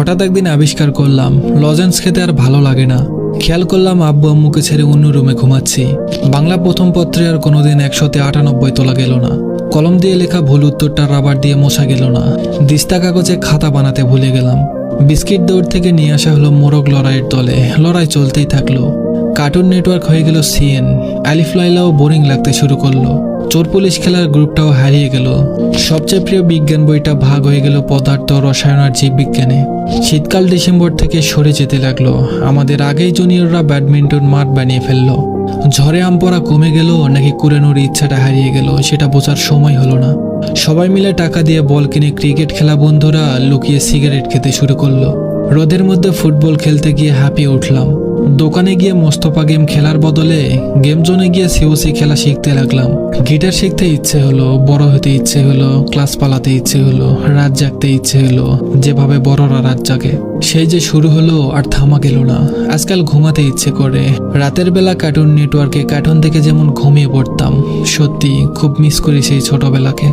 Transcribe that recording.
হঠাৎ একদিন আবিষ্কার করলাম লজেন্স খেতে আর ভালো লাগে না। খেয়াল করলাম আব্বু আম্মুকে ছেড়ে অন্য রুমে ঘুমাচ্ছি। বাংলা প্রথম পত্রে আর কোনোদিন 198 তোলা গেল না। কলম দিয়ে লেখা ভুল উত্তরটা রাবার দিয়ে মোছা গেল না। দিস্তা কাগজে খাতা বানাতে ভুলে গেলাম। বিস্কিট দৌড় থেকে নিয়ে আসা হলো মোরগ লড়াইয়ের দলে। লড়াই চলতেই থাকলো। কার্টুন নেটওয়ার্ক হয়ে গেল সিএন। আলিফ লাইলাও বোরিং লাগতে শুরু করলো। চোর পুলিশ খেলার গ্রুপটাও হারিয়ে গেল। সবচেয়ে প্রিয় বিজ্ঞান বইটা ভাগ হয়ে গেল পদার্থ, রসায়ন আর জীববিজ্ঞানে। শীতকাল ডিসেম্বর থেকে সরে যেতে লাগলো। আমাদের আগেই জুনিয়ররা ব্যাডমিন্টন মাঠ বানিয়ে ফেললো। ঝড়ে আম পড়া কমে গেল নাকি কুড়ানোর ইচ্ছাটা হারিয়ে গেল সেটা বোঝার সময় হলো না। সবাই মিলে টাকা দিয়ে বল কিনে ক্রিকেট খেলা বন্ধুরা লুকিয়ে সিগারেট খেতে শুরু করলো। রোদের মধ্যে ফুটবল খেলতে গিয়ে হাঁপিয়ে উঠলাম। দোকানে গিয়ে মোস্তফা গেম খেলার বদলে গেম জোনে গিয়ে সিওসি খেলা শিখতে লাগলাম। গিটার শিখতে ইচ্ছে হলো, বড় হতে ইচ্ছে হলো, ক্লাস পালাতে ইচ্ছে হলো, রাত জাগতে ইচ্ছে হলো, যেভাবে বড়রা রাত জাগে। সেই যে শুরু হলো আর থামা গেল না। আজকাল ঘুমাতে ইচ্ছে করে। রাতের বেলা কার্টুন নেটওয়ার্কে কার্টুন দেখে যেমন ঘুমিয়ে পড়তাম, সত্যি খুব মিস করি সেই ছোটবেলাকে।